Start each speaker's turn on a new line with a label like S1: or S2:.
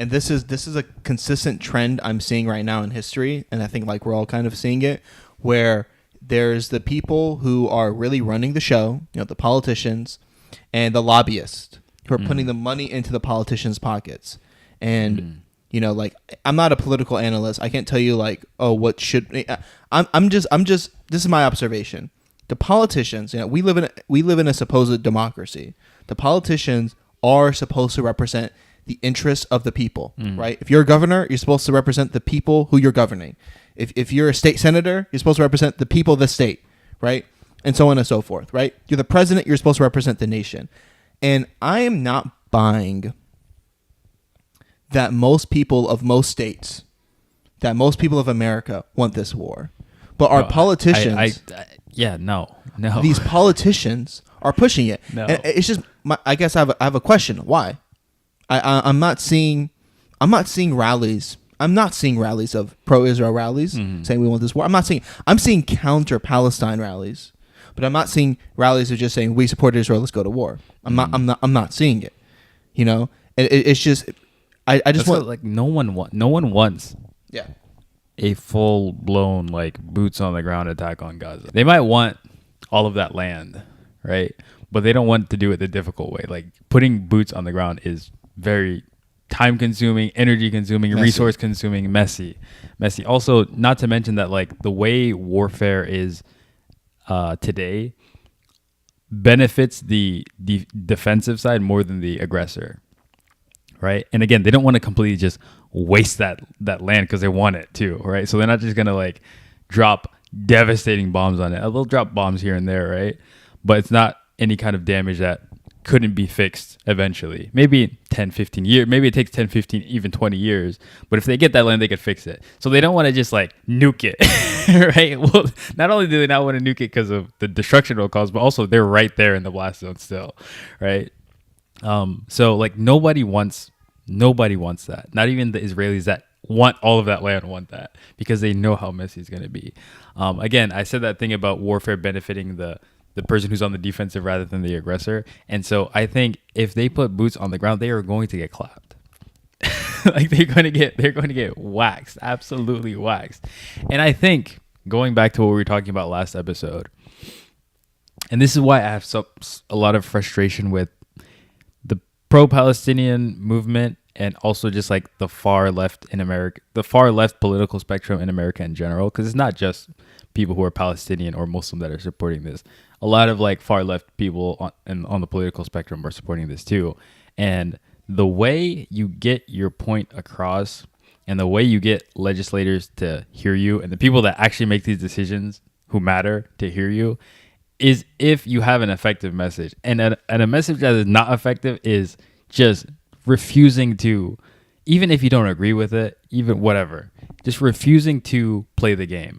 S1: and this is a consistent trend I'm seeing right now in history, and I think like we're all kind of seeing it, where there's the people who are really running the show, the politicians, and the lobbyists who are putting the money into the politicians' pockets. And like, I'm not a political analyst. I can't tell you like, oh, what should I'm just this is my observation. The politicians, we live in a supposed democracy. The politicians are supposed to represent the interests of the people, right? If you're a governor, you're supposed to represent the people who you're governing. If you're a state senator, you're supposed to represent the people of the state, right? And so on and so forth, right? You're the president, you're supposed to represent the nation. And I am not buying that most people of most states, that most people of America want this war. But our politicians...
S2: No.
S1: These politicians are pushing it.
S2: No.
S1: And it's just... I guess I have a question. Why? I'm not seeing rallies. I'm not seeing rallies of pro-Israel rallies saying we want this war. I'm seeing counter-Palestine rallies. But I'm not seeing rallies of just saying we support Israel, let's go to war. I'm not seeing it. It's just I just want
S2: like no one wants
S1: yeah
S2: a full blown like boots on the ground attack on Gaza. They might want all of that land, right? But they don't want to do it the difficult way. Like putting boots on the ground is very time consuming, energy consuming, resource consuming, messy. Also, not to mention that like the way warfare is today benefits the defensive side more than the aggressor, right? And again, they don't want to completely just waste that land because they want it too, right? So they're not just gonna like drop devastating bombs on it. They'll drop bombs here and there, right? But it's not any kind of damage that couldn't be fixed eventually. Maybe 10, 15 years. Maybe it takes 10, 15, even 20 years. But if they get that land, they could fix it. So they don't want to just like nuke it, right? Well, not only do they not want to nuke it because of the destruction it'll cause, but also they're right there in the blast zone still, right? So like nobody wants that. Not even the Israelis that want all of that land want that because they know how messy it's going to be. Again, I said that thing about warfare benefiting the person who's on the defensive rather than the aggressor. And so I think if they put boots on the ground, they are going to get clapped. Like they're going to get waxed, absolutely waxed. And I think going back to what we were talking about last episode, and this is why I have a lot of frustration with the pro-Palestinian movement and also just like the far left in America, the far left political spectrum in America in general, because it's not just people who are Palestinian or Muslim that are supporting this. A lot of like far left people on the political spectrum are supporting this too. And the way you get your point across and the way you get legislators to hear you and the people that actually make these decisions who matter to hear you is if you have an effective message. And a message that is not effective is just refusing to, even if you don't agree with it, even whatever, just refusing to play the game.